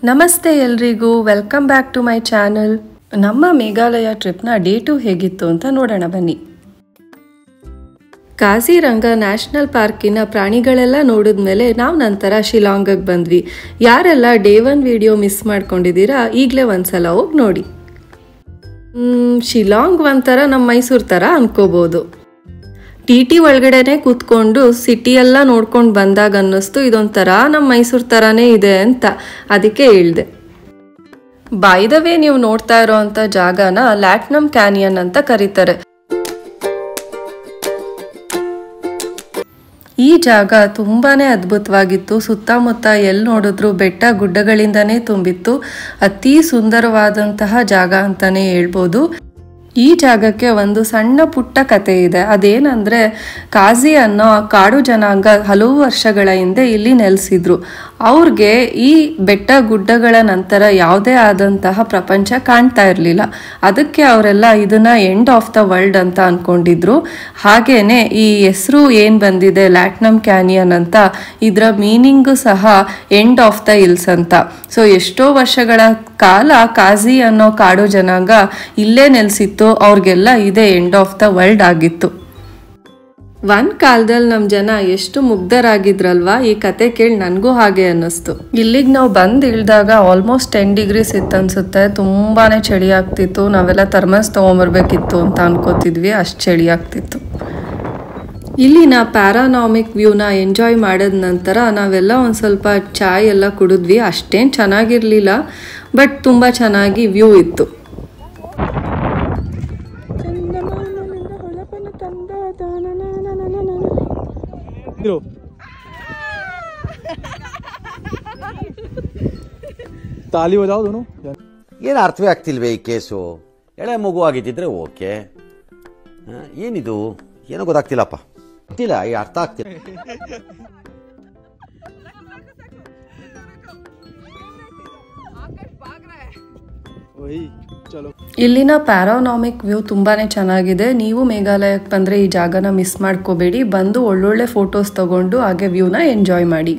ನಮಸ್ತೆ ಎಲ್ರಿಗೂ, welcome back to my channel. ನಮ್ಮ ಮೇಘಾಲಯ ಟ್ರಿಪ್ನ ಡೇ 2 ಹೇಗಿತ್ತು ಅಂತ ನೋಡೋಣ ಬನ್ನಿ. ಕಾಜಿರಂಗ ನ್ಯಾಷನಲ್ ಪಾರ್ಕಿನ ಪ್ರಾಣಿಗಳೆಲ್ಲ ನೋಡಿದ್ಮೇಲೆ ನಾವು ನಂತರ ಶಿಲಾಂಗಕ್ಕೆ ಬಂದ್ವಿ. ಯಾರೆಲ್ಲ ಡೇ 1 ವಿಡಿಯೋ ಮಿಸ್ ಮಾಡ್ಕೊಂಡಿದ್ದೀರಾ ಈಗಲೇ ಒಂದ್ಸಲ ಹೋಗಿ ನೋಡಿ. ಶಿಲಾಂಗ್ ಒಂಥರ ನಮ್ಮ ಮೈಸೂರು ಥರ ಅನ್ಕೋಬೋದು. ಟಿ ಒಳಗಡೆನೆ ಕೂತ್ಕೊಂಡು ಸಿಟಿಯೆಲ್ಲ ನೋಡ್ಕೊಂಡು ಬಂದಾಗ ಅನ್ನಿಸ್ತು ಇದೊಂಥರ ನಮ್ಮ ಮೈಸೂರು ಥರನೇ ಇದೆ ಅಂತ, ಅದಕ್ಕೆ ಹೇಳ್ದೆ. ಬೈ ದ ವೇ, ನೀವು ನೋಡ್ತಾ ಇರೋ ಅಂಥ ಜಾಗನ ಲ್ಯಾಟ್ನಮ್ ಕ್ಯಾನಿಯನ್ ಅಂತ ಕರೀತಾರೆ. ಈ ಜಾಗ ತುಂಬಾನೇ ಅದ್ಭುತವಾಗಿತ್ತು. ಸುತ್ತಮುತ್ತ ಎಲ್ಲಿ ನೋಡಿದ್ರು ಬೆಟ್ಟ ಗುಡ್ಡಗಳಿಂದನೇ ತುಂಬಿತ್ತು. ಅತಿ ಸುಂದರವಾದಂತಹ ಜಾಗ ಅಂತಾನೆ ಹೇಳ್ಬೋದು. ಈ ಜಾಗಕ್ಕೆ ಒಂದು ಸಣ್ಣ ಪುಟ್ಟ ಕತೆ ಇದೆ. ಅದೇನಂದ್ರೆ, ಕಾಜಿ ಅನ್ನೋ ಕಾಡು ಜನಾಂಗ ಹಲವು ವರ್ಷಗಳ ಹಿಂದೆ ಇಲ್ಲಿ ನೆಲೆಸಿದ್ರು. ಅವ್ರಿಗೆ ಈ ಬೆಟ್ಟ ಗುಡ್ಡಗಳ ನಂತರ ಯಾವುದೇ ಆದಂತಹ ಪ್ರಪಂಚ ಕಾಣ್ತಾ ಇರಲಿಲ್ಲ. ಅದಕ್ಕೆ ಅವರೆಲ್ಲ ಇದನ್ನ ಎಂಡ್ ಆಫ್ ದ ವರ್ಲ್ಡ್ ಅಂತ ಅನ್ಕೊಂಡಿದ್ರು. ಹಾಗೇನೆ ಈ ಹೆಸರು ಏನು ಬಂದಿದೆ ಲ್ಯಾಟ್ನಮ್ ಕ್ಯಾನಿಯನ್ ಅಂತ, ಇದರ ಮೀನಿಂಗು ಸಹ ಎಂಡ್ ಆಫ್ ದ ಹಿಲ್ಸ್ ಅಂತ. ಸೊ ಎಷ್ಟೋ ವರ್ಷಗಳ ಕಾಲ ಕಾಜಿ ಅನ್ನೋ ಕಾಡು ಜನಾಂಗ ಇಲ್ಲೇ ನೆಲೆಸಿತ್ತು. ಅವ್ರಿಗೆಲ್ಲ ಇದೇ ಎಂಡ್ ಆಫ್ ದ ವರ್ಲ್ಡ್ ಆಗಿತ್ತು. ಒಂದ್ ಕಾಲದಲ್ಲಿ ನಮ್ಮ ಜನ ಎಷ್ಟು ಮುಗ್ಧರಾಗಿದ್ರಲ್ವಾ, ಈ ಕತೆ ಕೇಳಿ ನನಗೂ ಹಾಗೆ ಅನ್ನಿಸ್ತು. ಇಲ್ಲಿಗೆ ನಾವು ಬಂದು ಇಳಿದಾಗ ಆಲ್ಮೋಸ್ಟ್ 10 ಡಿಗ್ರೀಸ್ ಇತ್ತು ಅನ್ಸುತ್ತೆ. ತುಂಬಾನೇ ಚಳಿ ಆಗ್ತಿತ್ತು. ನಾವೆಲ್ಲ ಥರ್ಮಸ್ ತೊಗೊಂಬರ್ಬೇಕಿತ್ತು ಅಂತ ಅನ್ಕೋತಿದ್ವಿ, ಅಷ್ಟು ಚಳಿ ಆಗ್ತಿತ್ತು. ಇಲ್ಲಿನ ಪ್ಯಾರಾನಾಮಿಕ್ ವ್ಯೂನ ಎಂಜಾಯ್ ಮಾಡಿದ ನಂತರ ನಾವೆಲ್ಲ ಒಂದು ಸ್ವಲ್ಪ ಚಾಯ್ ಎಲ್ಲ ಕುಡಿದ್ವಿ. ಅಷ್ಟೇನು ಚೆನ್ನಾಗಿರಲಿಲ್ಲ, ಬಟ್ ತುಂಬ ಚೆನ್ನಾಗಿ ವ್ಯೂ ಇತ್ತು. ತಾಲಿ ಬಜಾವ್ ದೋನೋ. ಏನು ಅರ್ಥವೇ ಆಗ್ತಿಲ್ವೇ ಈ ಕೇಸು? ಎಳೆ ಮಗು ಆಗಿದ್ದಿದ್ರೆ ಓಕೆ, ಏನಿದು ಏನೋ ಗೊತ್ತಾಗ್ತಿಲ್ಲಪ್ಪ, ಗೊತ್ತಿಲ್ಲ, ಈ ಅರ್ಥ ಆಗ್ತಿಲ್ಲ. ಇಲ್ಲಿನ ಪ್ಯಾರಾನಾಮಿಕ್ ವ್ಯೂ ತುಂಬಾನೇ ಚೆನ್ನಾಗಿದೆ. ನೀವು ಮೇಘಾಲಯಕ್ಕೆ ಬಂದರೆ ಈ ಜಾಗನ ಮಿಸ್ ಮಾಡ್ಕೋಬೇಡಿ. ಬಂದು ಒಳ್ಳೊಳ್ಳೆ ಫೋಟೋಸ್ ತಗೊಂಡು ಹಾಗೆ ವ್ಯೂನ ಎಂಜಾಯ್ ಮಾಡಿ.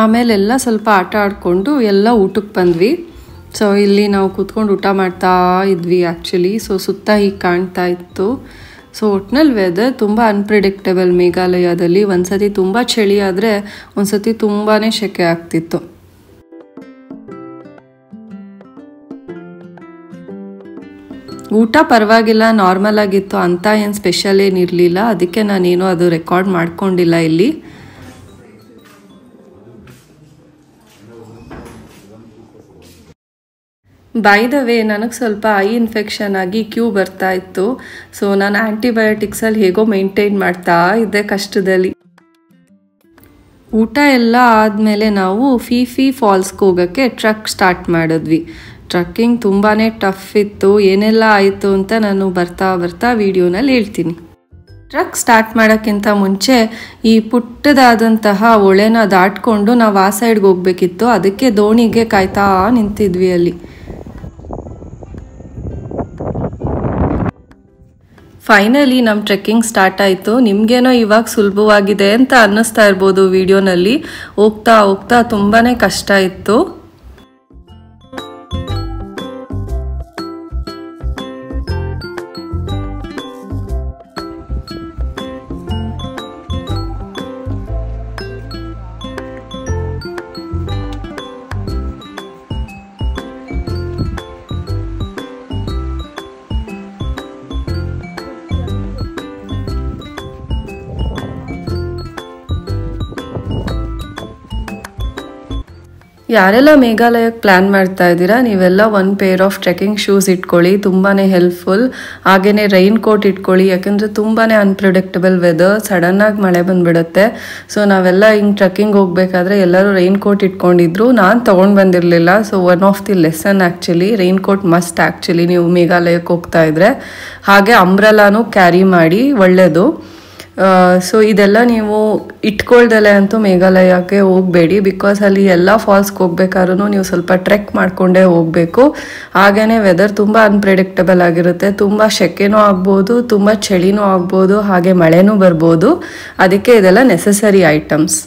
ಆಮೇಲೆಲ್ಲ ಸ್ವಲ್ಪ ಆಟ ಆಡಿಕೊಂಡು ಎಲ್ಲ ಊಟಕ್ಕೆ ಬಂದ್ವಿ. ಸೊ ಇಲ್ಲಿ ನಾವು ಕೂತ್ಕೊಂಡು ಊಟ ಮಾಡ್ತಾ ಇದ್ವಿ ಆ್ಯಕ್ಚುಲಿ. ಸೊ ಸುತ್ತ ಹೀಗೆ ಕಾಣ್ತಾ ಇತ್ತು. ಸೊ ಒಟ್ನಲ್ಲಿ ವೆದರ್ ತುಂಬ ಅನ್ಪ್ರಿಡಿಕ್ಟಬಲ್ ಮೇಘಾಲಯದಲ್ಲಿ. ಒಂದ್ಸತಿ ತುಂಬ ಚಳಿ ಆದರೆ ಒಂದ್ಸತಿ ತುಂಬಾ ಸೆಕೆ ಆಗ್ತಿತ್ತು. ಊಟ ಪರವಾಗಿಲ್ಲ, ನಾರ್ಮಲ್ ಆಗಿತ್ತು, ಅಂತ ಏನು ಸ್ಪೆಷಲ್ ಏನಿರಲಿಲ್ಲ. ಅದಕ್ಕೆ ನಾನೇನು ಅದು ರೆಕಾರ್ಡ್ ಮಾಡ್ಕೊಂಡಿಲ್ಲ ಇಲ್ಲಿ. ಬೈ ದ ವೇ, ನನಗೆ ಸ್ವಲ್ಪ ಐ ಇನ್ಫೆಕ್ಷನ್ ಆಗಿ ಕ್ಯೂ ಬರ್ತಾ ಇತ್ತು. ಸೊ ನಾನು ಆ್ಯಂಟಿಬಯೋಟಿಕ್ಸಲ್ಲಿ ಹೇಗೋ ಮೇಂಟೈನ್ ಮಾಡ್ತಾ ಇದ್ದೆ ಕಷ್ಟದಲ್ಲಿ. ಊಟ ಎಲ್ಲ ಆದಮೇಲೆ ನಾವು ಫೀಫಿ ಫಾಲ್ಸ್ಗೆ ಹೋಗೋಕ್ಕೆ ಟ್ರಕ್ ಸ್ಟಾರ್ಟ್ ಮಾಡಿದ್ವಿ. ಟ್ರಕ್ಕಿಂಗ್ ತುಂಬಾ ಟಫ್ ಇತ್ತು. ಏನೆಲ್ಲ ಆಯಿತು ಅಂತ ನಾನು ಬರ್ತಾ ಬರ್ತಾ ವಿಡಿಯೋನಲ್ಲಿ ಹೇಳ್ತೀನಿ. ಟ್ರಕ್ ಸ್ಟಾರ್ಟ್ ಮಾಡೋಕ್ಕಿಂತ ಮುಂಚೆ ಈ ಪುಟ್ಟದಾದಂತಹ ಹೊಳೆನ ದಾಟ್ಕೊಂಡು ನಾವು ಆ ಸೈಡ್ಗೆ ಹೋಗ್ಬೇಕಿತ್ತು. ಅದಕ್ಕೆ ದೋಣಿಗೆ ಕಾಯ್ತಾ ನಿಂತಿದ್ವಿ ಅಲ್ಲಿ. ಫೈನಲಿ ನಮ್ಮ ಟ್ರೆಕ್ಕಿಂಗ್ ಸ್ಟಾರ್ಟ್ ಆಯಿತು. ನಿಮಗೇನೋ ಇವಾಗ ಸುಲಭವಾಗಿದೆ ಅಂತ ಅನ್ನಿಸ್ತಾ ಇರ್ಬೋದು ವಿಡಿಯೋನಲ್ಲಿ. ಹೋಗ್ತಾ ಹೋಗ್ತಾ ತುಂಬಾ ಕಷ್ಟ ಇತ್ತು. ಯಾರೆಲ್ಲ ಮೇಘಾಲಯಕ್ಕೆ ಪ್ಲ್ಯಾನ್ ಮಾಡ್ತಾ ಇದ್ದೀರಾ, ನೀವೆಲ್ಲ 1 ಪೇರ್ ಆಫ್ ಟ್ರೆಕ್ಕಿಂಗ್ ಶೂಸ್ ಇಟ್ಕೊಳ್ಳಿ, ತುಂಬಾ ಹೆಲ್ಪ್ಫುಲ್. ಹಾಗೆಯೇ ರೈನ್ ಕೋಟ್ ಇಟ್ಕೊಳ್ಳಿ, ಯಾಕೆಂದರೆ ತುಂಬಾ ಅನ್ಪ್ರಿಡಿಕ್ಟಬಲ್ ವೆದರ್. ಸಡನ್ನಾಗಿ ಮಳೆ ಬಂದುಬಿಡುತ್ತೆ. ಸೊ ನಾವೆಲ್ಲ ಹಿಂಗೆ ಟ್ರೆಕ್ಕಿಂಗ್ ಹೋಗಬೇಕಾದ್ರೆ ಎಲ್ಲರೂ ರೈನ್ ಕೋಟ್ ಇಟ್ಕೊಂಡಿದ್ರು. ನಾನು ತೊಗೊಂಡು ಬಂದಿರಲಿಲ್ಲ. So one of the lesson actually, rain coat must actually ನೀವು ಮೇಘಾಲಯಕ್ಕೆ ಹೋಗ್ತಾ ಇದ್ರೆ. ಹಾಗೆ ಅಂಬ್ರೆಲಾನು ಕ್ಯಾರಿ ಮಾಡಿ, ಒಳ್ಳೆಯದು. ಸೊ ಇದೆಲ್ಲ ನೀವು ಇಟ್ಕೊಳ್ದಲೆ ಅಂತೂ ಮೇಘಾಲಯಕ್ಕೆ ಹೋಗಬೇಡಿ, ಬಿಕಾಸ್ ಅಲ್ಲಿ ಎಲ್ಲ ಫಾಲ್ಸ್ಗೆ ಹೋಗ್ಬೇಕಾದ್ರೂ ನೀವು ಸ್ವಲ್ಪ ಟ್ರೆಕ್ ಮಾಡಿಕೊಂಡೇ ಹೋಗಬೇಕು. ಹಾಗೆಯೇ ವೆದರ್ ತುಂಬ ಅನ್ಪ್ರೆಡಿಕ್ಟಬಲ್ ಆಗಿರುತ್ತೆ, ತುಂಬ ಸೆಕೆನೂ ಆಗ್ಬೋದು, ತುಂಬ ಚಳಿನೂ ಆಗ್ಬೋದು, ಹಾಗೆ ಮಳೆನೂ ಬರ್ಬೋದು. ಅದಕ್ಕೆ ಇದೆಲ್ಲ ನೆಸೆಸರಿ ಐಟಮ್ಸ್.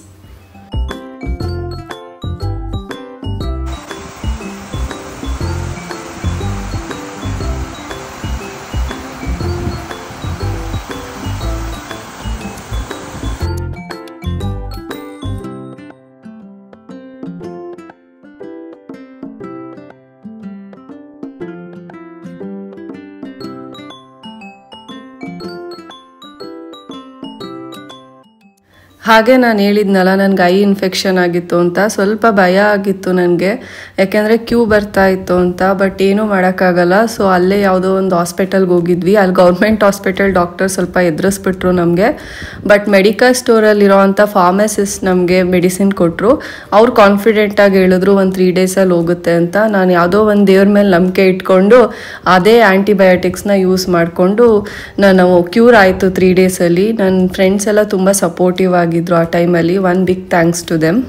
ಹಾಗೆ ನಾನು ಹೇಳಿದ್ನಲ್ಲ ನನಗೆ ಐ ಇನ್ಫೆಕ್ಷನ್ ಆಗಿತ್ತು ಅಂತ, ಸ್ವಲ್ಪ ಭಯ ಆಗಿತ್ತು ನನಗೆ, ಯಾಕೆಂದರೆ ಕ್ಯೂ ಬರ್ತಾ ಇತ್ತು ಅಂತ. ಬಟ್ ಏನೂ ಮಾಡೋಕ್ಕಾಗಲ್ಲ. ಸೊ ಅಲ್ಲೇ ಯಾವುದೋ ಒಂದು ಹಾಸ್ಪಿಟಲ್ಗೆ ಹೋಗಿದ್ವಿ. ಅಲ್ಲಿ ಗೌರ್ಮೆಂಟ್ ಹಾಸ್ಪಿಟಲ್ ಡಾಕ್ಟರ್ ಸ್ವಲ್ಪ ಎದುರಿಸ್ಬಿಟ್ರು ನಮಗೆ. ಬಟ್ ಮೆಡಿಕಲ್ ಸ್ಟೋರಲ್ಲಿರೋವಂಥ ಫಾರ್ಮಸಿಸ್ಟ್ ನಮಗೆ ಮೆಡಿಸಿನ್ ಕೊಟ್ಟರು. ಅವ್ರು ಕಾನ್ಫಿಡೆಂಟಾಗಿ ಹೇಳಿದ್ರು ಒಂದು 3 ಡೇಸಲ್ಲಿ ಹೋಗುತ್ತೆ ಅಂತ. ನಾನು ಯಾವುದೋ ಒಂದು ದೇವ್ರ ಮೇಲೆ ನಂಬಿಕೆ ಇಟ್ಕೊಂಡು ಅದೇ ಆ್ಯಂಟಿಬಯೋಟಿಕ್ಸ್ನ ಯೂಸ್ ಮಾಡಿಕೊಂಡು ನಾನು ಕ್ಯೂರ್ ಆಯಿತು 3 ಡೇಸಲ್ಲಿ. ನನ್ನ ಫ್ರೆಂಡ್ಸ್ ಎಲ್ಲ ತುಂಬ ಸಪೋರ್ಟಿವ್ ಆಗಿದ್ರು ಆ ಟೈಮಲ್ಲಿ. One big thanks to them.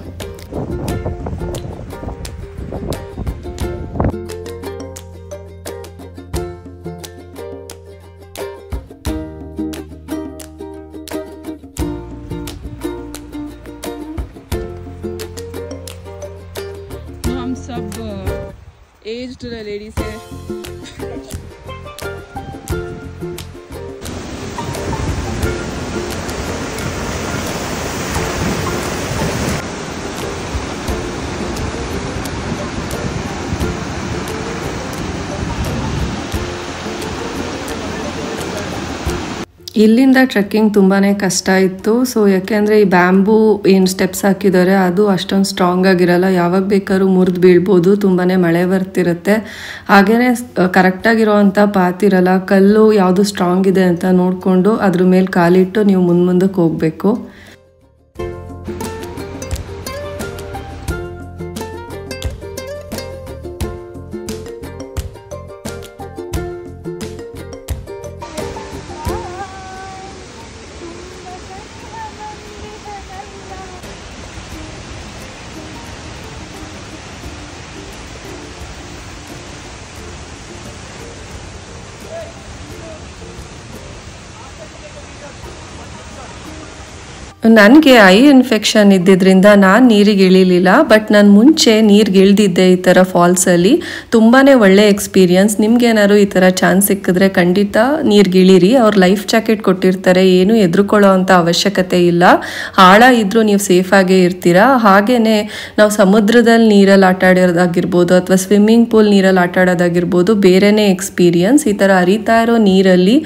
हम सब एज्ड लेडीज है. ಇಲ್ಲಿಂದ ಟ್ರೆಕ್ಕಿಂಗ್ ತುಂಬಾ ಕಷ್ಟ ಇತ್ತು. ಸೊ ಯಾಕೆಂದರೆ ಈ ಬ್ಯಾಂಬೂ ಏನು ಸ್ಟೆಪ್ಸ್ ಹಾಕಿದ್ದಾರೆ ಅದು ಅಷ್ಟೊಂದು ಸ್ಟ್ರಾಂಗ್ ಆಗಿರಲ್ಲ, ಯಾವಾಗ ಬೇಕಾದ್ರೂ ಮುರಿದು ಬೀಳ್ಬೋದು, ತುಂಬಾ ಮಳೆ ಬರ್ತಿರುತ್ತೆ. ಹಾಗೆಯೇ ಕರೆಕ್ಟಾಗಿರೋವಂಥ ಪಾತ್ ಇರಲ್ಲ, ಕಲ್ಲು ಯಾವುದು ಸ್ಟ್ರಾಂಗ್ ಇದೆ ಅಂತ ನೋಡಿಕೊಂಡು ಅದ್ರ ಮೇಲೆ ಕಾಲಿಟ್ಟು ನೀವು ಮುಂದಕ್ಕೆ ಹೋಗಬೇಕು. ನನಗೆ ಐ ಇನ್ಫೆಕ್ಷನ್ ಇದ್ದಿದ್ದರಿಂದ ನಾನು ನೀರಿಗೆ ಇಳಿಲಿಲ್ಲ. ಬಟ್ ನಾನು ಮುಂಚೆ ನೀರಿಗೆ ಇಳಿದಿದ್ದೆ ಈ ಥರ ಫಾಲ್ಸಲ್ಲಿ. ತುಂಬಾ ಒಳ್ಳೆ ಎಕ್ಸ್ಪೀರಿಯನ್ಸ್. ನಿಮ್ಗೇನಾದ್ರು ಈ ಥರ ಚಾನ್ಸ್ ಸಿಕ್ಕಿದ್ರೆ ಖಂಡಿತ ನೀರಿಗೆ ಇಳಿರಿ. ಅವ್ರು ಲೈಫ್ ಜಾಕೆಟ್ ಕೊಟ್ಟಿರ್ತಾರೆ, ಏನೂ ಹೆದರ್ಕೊಳ್ಳೋ ಅಂಥ ಅವಶ್ಯಕತೆ ಇಲ್ಲ. ಆಳ ಇದ್ದರೂ ನೀವು ಸೇಫಾಗೇ ಇರ್ತೀರಾ. ಹಾಗೆಯೇ ನಾವು ಸಮುದ್ರದಲ್ಲಿ ನೀರಲ್ಲಿ ಆಟ ಆಡೋದಾಗಿರ್ಬೋದು ಅಥವಾ ಸ್ವಿಮ್ಮಿಂಗ್ ಪೂಲ್ ನೀರಲ್ಲಿ ಆಟ ಆಡೋದಾಗಿರ್ಬೋದು, ಬೇರೆಯೇ ಎಕ್ಸ್ಪೀರಿಯನ್ಸ್. ಈ ಥರ ಹರಿತಾ ಇರೋ ನೀರಲ್ಲಿ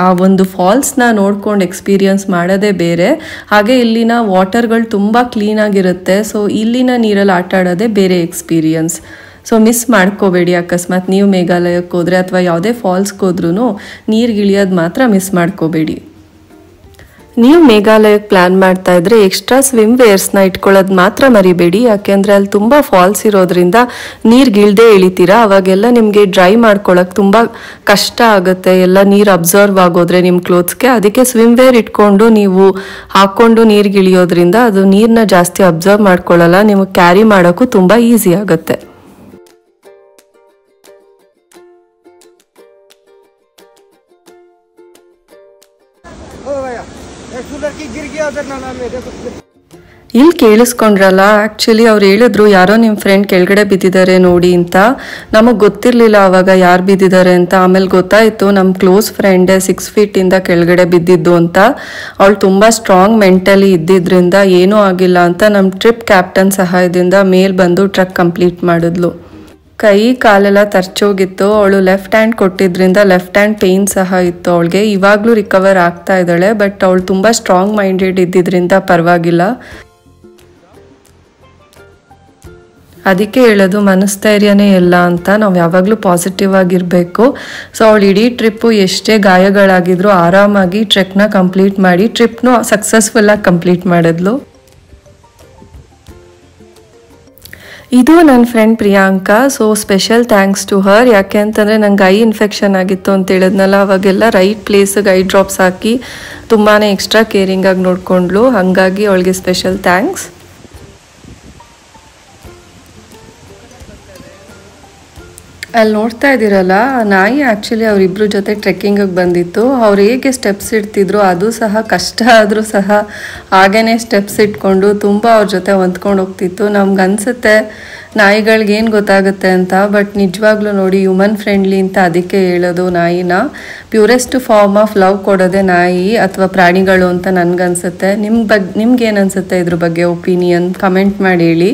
ಆ ಒಂದು ಫಾಲ್ಸ್ನ ನೋಡ್ಕೊಂಡು ಎಕ್ಸ್ಪೀರಿಯನ್ಸ್ ಮಾಡೋದೇ ಬೇರೆ. ಹಾಗೆ ಇಲ್ಲಿನ ವಾಟರ್ಗಳು ತುಂಬ ಕ್ಲೀನಾಗಿರುತ್ತೆ. ಸೊ ಇಲ್ಲಿನ ನೀರಲ್ಲಿ ಆಟ ಆಡೋದೇ ಬೇರೆ ಎಕ್ಸ್ಪೀರಿಯನ್ಸ್. ಸೊ ಮಿಸ್ ಮಾಡ್ಕೋಬೇಡಿ. ಅಕಸ್ಮಾತ್ ನೀವು ಮೇಘಾಲಯಕ್ಕೆ ಹೋದರೆ ಅಥವಾ ಯಾವುದೇ ಫಾಲ್ಸ್ಗೆ ಹೋದ್ರೂ ನೀರಿಗೆ ಇಳಿಯೋದು ಮಾತ್ರ ಮಿಸ್ ಮಾಡ್ಕೋಬೇಡಿ. ನೀವು ಮೇಘಾಲಯಕ್ಕೆ ಪ್ಲ್ಯಾನ್ ಮಾಡ್ತಾ ಇದ್ರೆ ಎಕ್ಸ್ಟ್ರಾ ಸ್ವಿಮ್ ವೇರ್ಸ್ನ ಇಟ್ಕೊಳ್ಳೋದು ಮಾತ್ರ ಮರಿಬೇಡಿ. ಯಾಕೆಂದರೆ ಅಲ್ಲಿ ತುಂಬ ಫಾಲ್ಸ್ ಇರೋದ್ರಿಂದ ನೀರಿಗಿಳ್ದೇ ಇಳಿತೀರಾ, ಅವಾಗೆಲ್ಲ ನಿಮಗೆ ಡ್ರೈ ಮಾಡ್ಕೊಳ್ಳೋಕೆ ತುಂಬ ಕಷ್ಟ ಆಗುತ್ತೆ. ಎಲ್ಲ ನೀರು ಅಬ್ಸರ್ವ್ ಆಗೋದ್ರೆ ನಿಮ್ಮ ಕ್ಲೋತ್ಸ್ಗೆ. ಅದಕ್ಕೆ ಸ್ವಿಮ್ ವೇರ್ ಇಟ್ಕೊಂಡು ನೀವು ಹಾಕ್ಕೊಂಡು ನೀರಿಗೆ ಇಳಿಯೋದ್ರಿಂದ ಅದು ನೀರನ್ನ ಜಾಸ್ತಿ ಅಬ್ಸರ್ವ್ ಮಾಡ್ಕೊಳ್ಳಲ್ಲ, ನಿಮಗೆ ಕ್ಯಾರಿ ಮಾಡೋಕ್ಕೂ ತುಂಬ ಈಸಿ ಆಗುತ್ತೆ. ಇಲ್ಲಿ ಕೇಳಿಸ್ಕೊಂಡ್ರಲ್ಲ, ಆ್ಯಕ್ಚುಲಿ ಅವ್ರು ಹೇಳಿದ್ರು ಯಾರೋ ನಿಮ್ಮ ಫ್ರೆಂಡ್ ಕೆಳಗಡೆ ಬಿದ್ದಿದ್ದಾರೆ ನೋಡಿ ಅಂತ. ನಮಗೆ ಗೊತ್ತಿರಲಿಲ್ಲ ಆವಾಗ ಯಾರು ಬಿದ್ದಿದ್ದಾರೆ ಅಂತ. ಆಮೇಲೆ ಗೊತ್ತಾಯಿತು ನಮ್ಮ ಕ್ಲೋಸ್ ಫ್ರೆಂಡೇ 6 ಫೀಟಿಂದ ಕೆಳಗಡೆ ಬಿದ್ದಿದ್ದು ಅಂತ. ಅವಳು ತುಂಬ ಸ್ಟ್ರಾಂಗ್ ಮೆಂಟಲಿ ಇದ್ದಿದ್ದರಿಂದ ಏನೂ ಆಗಿಲ್ಲ ಅಂತ ನಮ್ಮ ಟ್ರಿಪ್ ಕ್ಯಾಪ್ಟನ್ ಸಹಾಯದಿಂದ ಮೇಲ್ ಬಂದು ಟ್ರಕ್ ಕಂಪ್ಲೀಟ್ ಮಾಡಿದ್ಲು. ಕೈ ಕಾಲೆಲ್ಲ ತರ್ಚೋಗಿತ್ತು. ಅವಳು ಲೆಫ್ಟ್ ಹ್ಯಾಂಡ್ ಕೊಟ್ಟಿದ್ರಿಂದ ಲೆಫ್ಟ್ ಹ್ಯಾಂಡ್ ಪೇಯ್ನ್ ಸಹ ಇತ್ತು ಅವಳಿಗೆ. ಇವಾಗಲೂ ರಿಕವರ್ ಆಗ್ತಾ ಇದ್ದಾಳೆ. ಬಟ್ ಅವಳು ತುಂಬ ಸ್ಟ್ರಾಂಗ್ ಮೈಂಡೆಡ್ ಇದ್ದಿದ್ದರಿಂದ ಪರವಾಗಿಲ್ಲ. ಅದಕ್ಕೆ ಹೇಳೋದು ಮನಸ್ಥೈರ್ಯನೇ ಎಲ್ಲ ಅಂತ. ನಾವು ಯಾವಾಗಲೂ ಪಾಸಿಟಿವ್ ಆಗಿರಬೇಕು. ಸೊ ಅವಳು ಇಡೀ ಟ್ರಿಪ್ಪು ಎಷ್ಟೇ ಗಾಯಗಳಾಗಿದ್ರು ಆರಾಮಾಗಿ ಟ್ರೆಕ್ನ ಕಂಪ್ಲೀಟ್ ಮಾಡಿ ಟ್ರಿಪ್ನು ಸಕ್ಸಸ್ಫುಲ್ಲಾಗಿ ಕಂಪ್ಲೀಟ್ ಮಾಡಿದ್ಲು. ಇದು ನನ್ನ friend Priyanka. So special thanks to her. ಯಾಕೆ ಅಂತಂದರೆ ನಂಗೆ ಐ ಇನ್ಫೆಕ್ಷನ್ ಆಗಿತ್ತು ಅಂತ ಹೇಳಿದ್ನಲ್ಲ, ಅವಾಗೆಲ್ಲ ರೈಟ್ ಪ್ಲೇಸಿಗೆ ಐ ಡ್ರಾಪ್ಸ್ ಹಾಕಿ ತುಂಬಾ ಎಕ್ಸ್ಟ್ರಾ ಕೇರಿಂಗಾಗಿ ನೋಡಿಕೊಂಡ್ಲು. ಹಾಗಾಗಿ ಅವಳಿಗೆ ಸ್ಪೆಷಲ್ ಥ್ಯಾಂಕ್ಸ್. ಅಲ್ಲಿ ನೋಡ್ತಾ ಇದ್ದೀರಲ್ಲ, ನಾಯಿ ಆ್ಯಕ್ಚುಲಿ ಅವರಿಬ್ಬರ ಜೊತೆ ಟ್ರೆಕ್ಕಿಂಗಿಗೆ ಬಂದಿತ್ತು. ಅವ್ರು ಹೇಗೆ ಸ್ಟೆಪ್ಸ್ ಇಡ್ತಿದ್ರು ಅದು ಸಹ ಕಷ್ಟ ಆದರೂ ಸಹ ಹಾಗೇ ಸ್ಟೆಪ್ಸ್ ಇಟ್ಕೊಂಡು ತುಂಬ ಅವ್ರ ಜೊತೆ ಹೊಂದ್ಕೊಂಡು ಹೋಗ್ತಿತ್ತು. ನಮ್ಗೆ ಅನಿಸುತ್ತೆ ನಾಯಿಗಳಿಗೆ ಏನು ಗೊತ್ತಾಗುತ್ತೆ ಅಂತ, ಬಟ್ ನಿಜವಾಗ್ಲೂ ನೋಡಿ ಹ್ಯೂಮನ್ ಫ್ರೆಂಡ್ಲಿ ಅಂತ ಅದಕ್ಕೆ ಹೇಳೋದು ನಾಯಿನ. ಪ್ಯೂರೆಸ್ಟ್ ಫಾರ್ಮ್ ಆಫ್ ಲವ್ ಕೊಡೋದೇ ನಾಯಿ ಅಥವಾ ಪ್ರಾಣಿಗಳು ಅಂತ ನನಗನ್ಸುತ್ತೆ. ನಿಮ್ಗೇನು ಅನಿಸುತ್ತೆ ಇದ್ರ ಬಗ್ಗೆ ಒಪಿನಿಯನ್ ಕಮೆಂಟ್ ಮಾಡಿ ಹೇಳಿ.